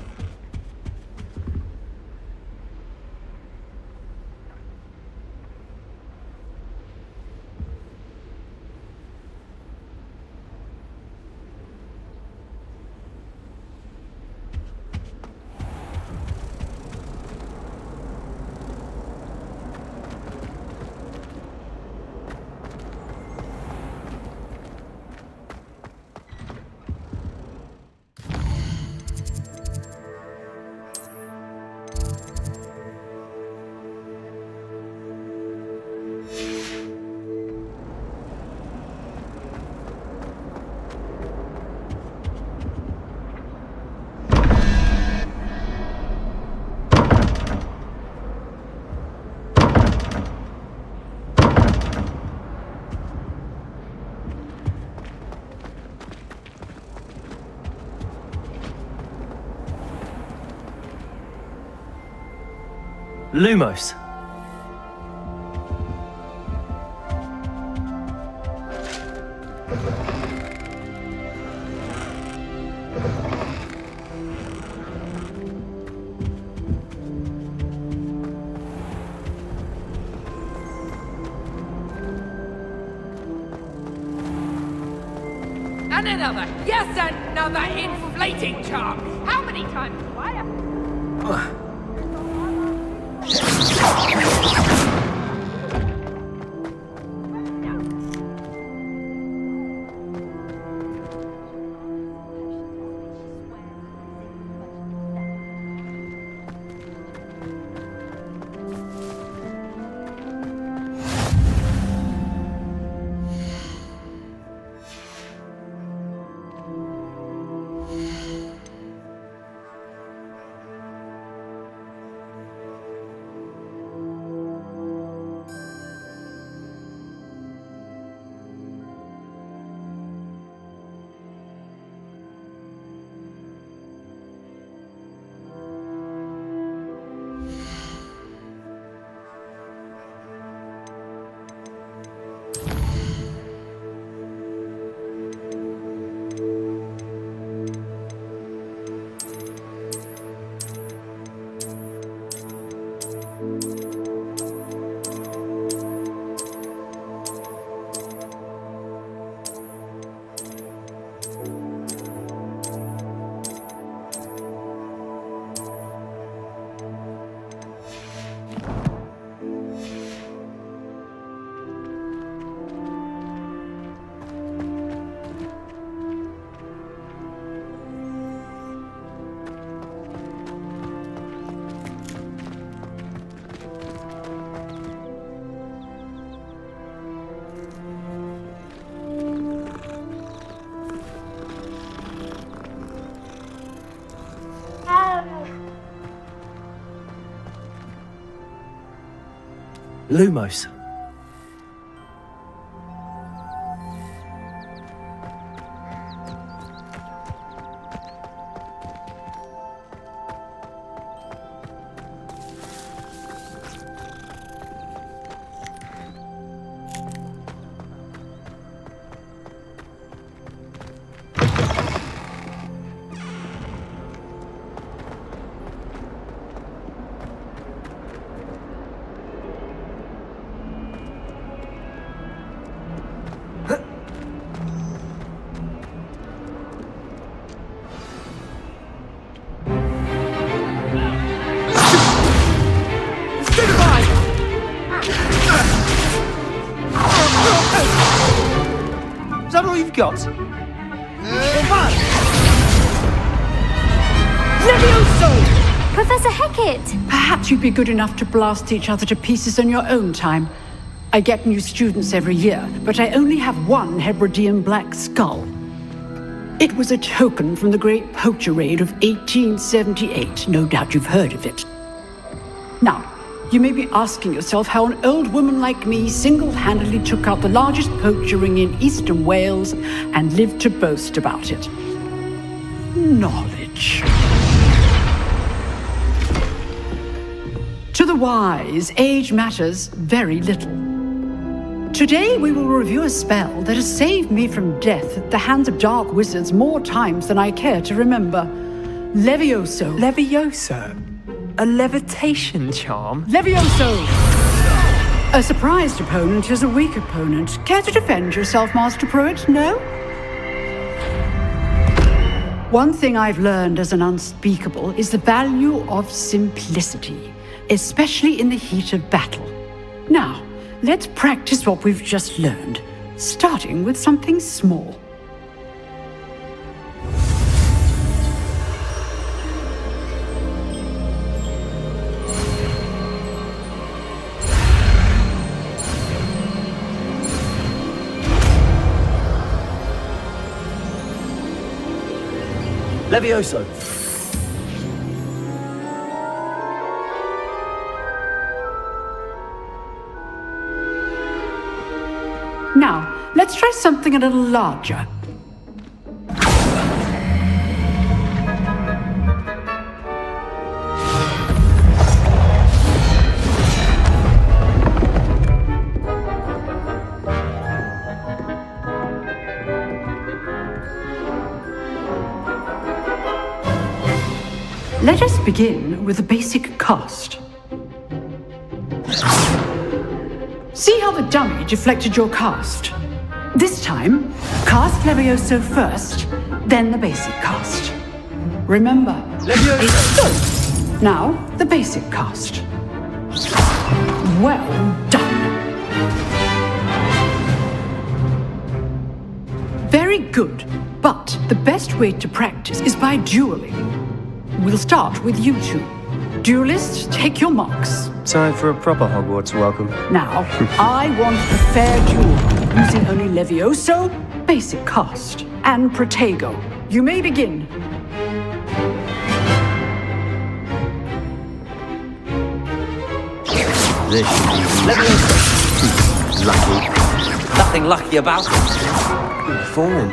Lumos. And another, yes, another inflating charm. How many times do I have? Lumos. Is that all you've got? Levioso! Professor Hecat! Perhaps you'd be good enough to blast each other to pieces on your own time. I get new students every year, but I only have one Hebridean black skull. It was a token from the Great Poacher Raid of 1878. No doubt you've heard of it. Now, you may be asking yourself how an old woman like me single-handedly took out the largest poacher ring in eastern Wales and lived to boast about it. Knowledge. To the wise, age matters very little. Today we will review a spell that has saved me from death at the hands of dark wizards more times than I care to remember. Levioso. Levioso? A levitation charm? Levioso! A surprised opponent is a weak opponent. Care to defend yourself, Master Pruitt? No? One thing I've learned as an unspeakable is the value of simplicity, especially in the heat of battle. Now, let's practice what we've just learned, starting with something small. Levioso. Now, let's try something a little larger. Let us begin with the basic cast. See how the dummy deflected your cast? This time, cast Levioso first, then the basic cast. Remember, Levioso! Now, the basic cast. Well done. Very good, but the best way to practice is by dueling. We'll start with you two. Duelists, take your marks. Time for a proper Hogwarts welcome. Now, I want a fair duel, using only Levioso, basic cast, and Protego. You may begin. This should be Levioso. Lucky. Nothing lucky about it. good form.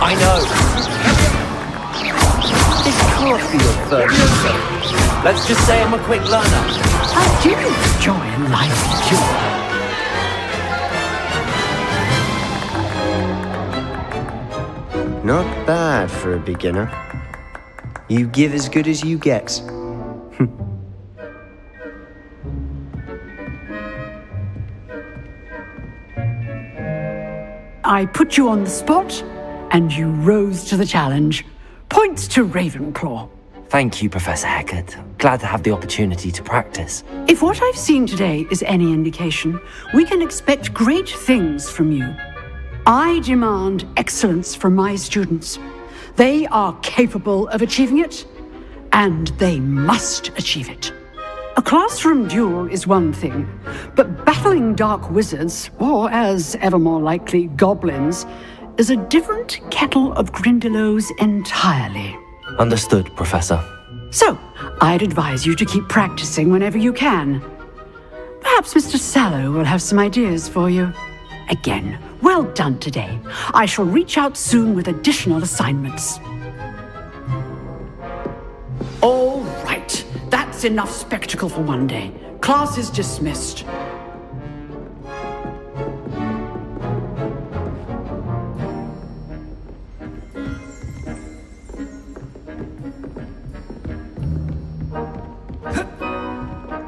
I know. This can't be your first. Let's just say I'm a quick learner. I do enjoy a lively duel. Not bad for a beginner. You give as good as you get. I put you on the spot, and you rose to the challenge. Points to Ravenclaw. Thank you, Professor Hecat. Glad to have the opportunity to practice. If what I've seen today is any indication, we can expect great things from you. I demand excellence from my students. They are capable of achieving it, and they must achieve it. A classroom duel is one thing, but battling dark wizards, or as ever more likely, goblins, is a different kettle of Grindylows entirely. Understood, Professor. So, I'd advise you to keep practicing whenever you can. Perhaps Mr. Sallow will have some ideas for you. Again, well done today. I shall reach out soon with additional assignments. All right, that's enough spectacle for one day. Class is dismissed.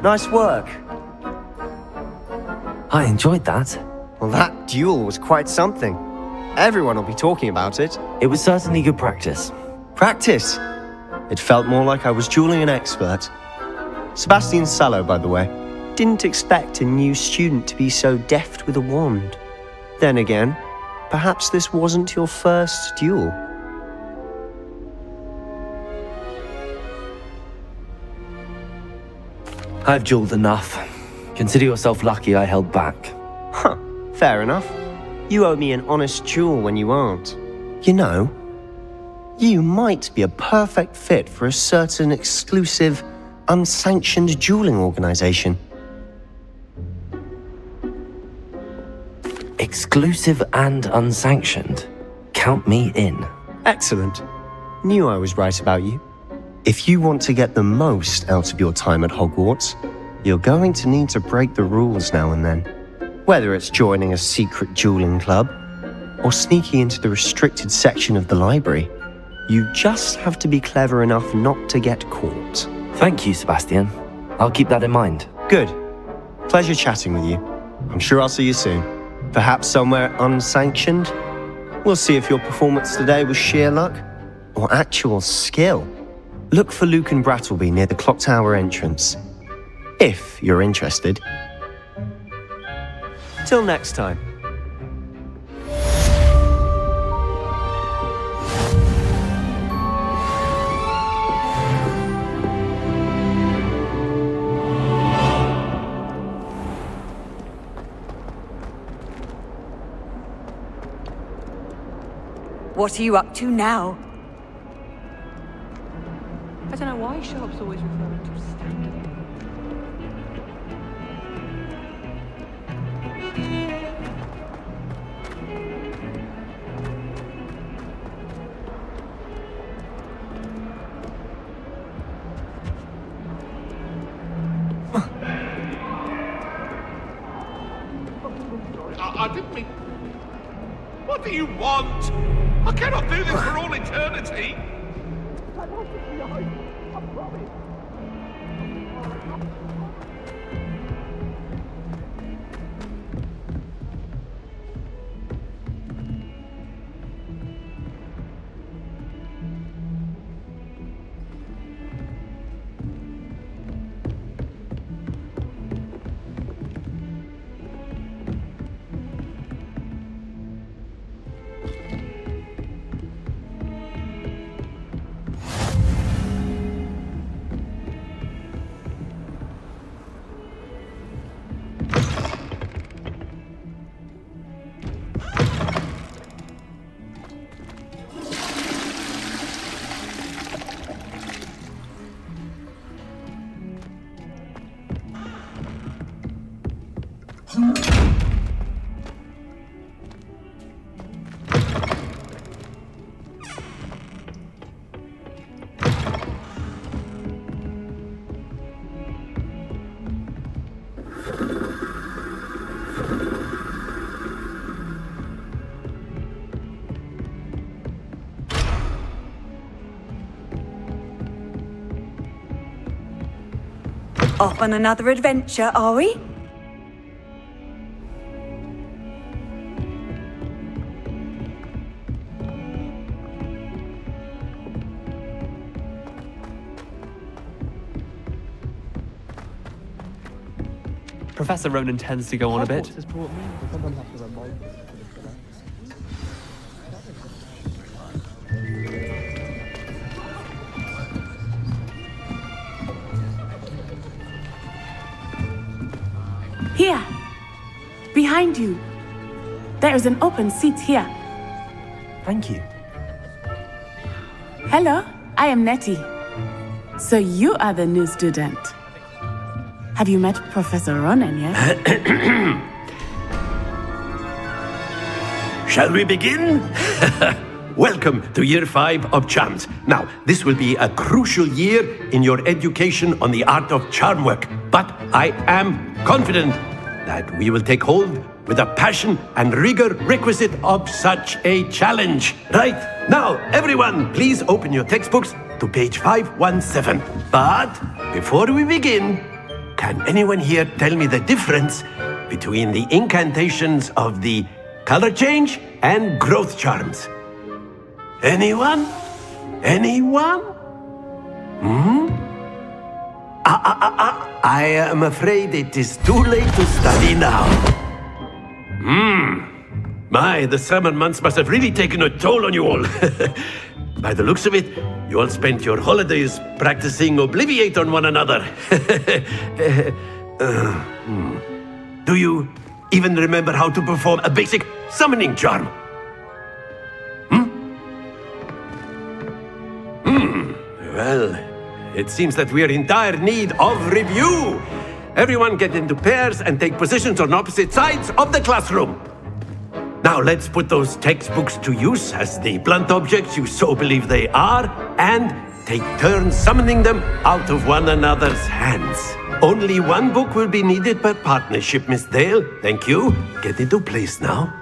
Nice work. I enjoyed that. Well, that duel was quite something. Everyone will be talking about it. It was certainly good practice. Practice? It felt more like I was dueling an expert. Sebastian Sallow, by the way, didn't expect a new student to be so deft with a wand. Then again, perhaps this wasn't your first duel. I've dueled enough. Consider yourself lucky I held back. Huh, fair enough. You owe me an honest duel when you aren't. You know, you might be a perfect fit for a certain exclusive, unsanctioned dueling organization. Exclusive and unsanctioned? Count me in. Excellent. Knew I was right about you. If you want to get the most out of your time at Hogwarts, you're going to need to break the rules now and then. Whether it's joining a secret dueling club, or sneaking into the restricted section of the library, you just have to be clever enough not to get caught. Thank you, Sebastian. I'll keep that in mind. Good. Pleasure chatting with you. I'm sure I'll see you soon. Perhaps somewhere unsanctioned? We'll see if your performance today was sheer luck, or actual skill. Look for Luke and Brattleby near the clock tower entrance, if you're interested. Till next time. What are you up to now? I don't know why Sharp's always referring to standard. I didn't mean... What do you want? I cannot do this for all eternity. Off on another adventure, are we? Professor Ronan tends to go on a bit. Here, behind you. There is an open seat here. Thank you. Hello, I am Nettie. So you are the new student. Have you met Professor Ronan yet? Shall we begin? Welcome to Year 5 of Charms. Now, this will be a crucial year in your education on the art of charm work. But I am confident that we will take hold with the passion and rigor requisite of such a challenge. Right, now, everyone, please open your textbooks to page 517. But before we begin, can anyone here tell me the difference between the incantations of the color change and growth charms? Anyone? Anyone? I am afraid it is too late to study now. My, the summer months must have really taken a toll on you all. By the looks of it, you all spent your holidays practicing Obliviate on one another. Do you even remember how to perform a basic summoning charm? Well, it seems that we are in dire need of review. Everyone get into pairs and take positions on opposite sides of the classroom. Now let's put those textbooks to use as the blunt objects you so believe they are, and take turns summoning them out of one another's hands. Only one book will be needed per partnership, Miss Dale. Thank you. Get into place now.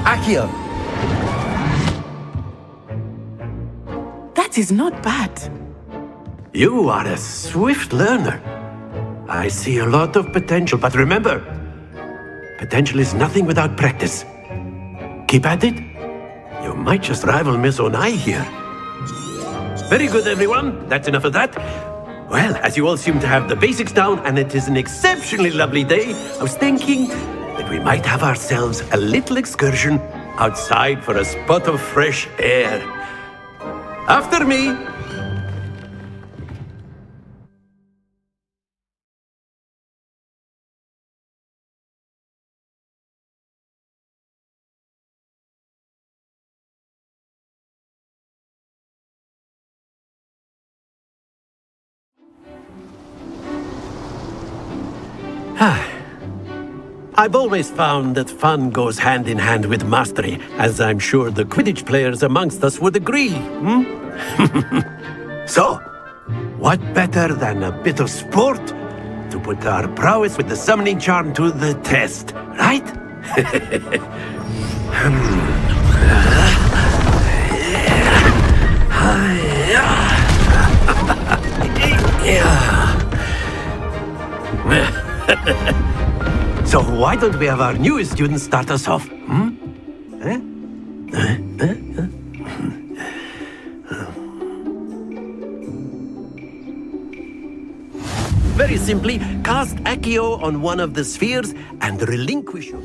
Accio. That is not bad. You are a swift learner. I see a lot of potential, but remember, potential is nothing without practice. Keep at it. You might just rival Miss Onai here. Very good, everyone. That's enough of that. Well, as you all seem to have the basics down, and it is an exceptionally lovely day, I was thinking that we might have ourselves a little excursion outside for a spot of fresh air. After me. I've always found that fun goes hand in hand with mastery, as I'm sure the Quidditch players amongst us would agree. So, what better than a bit of sport to put our prowess with the summoning charm to the test, right? So why don't we have our newest student start us off? Very simply, cast Accio on one of the spheres and relinquish your...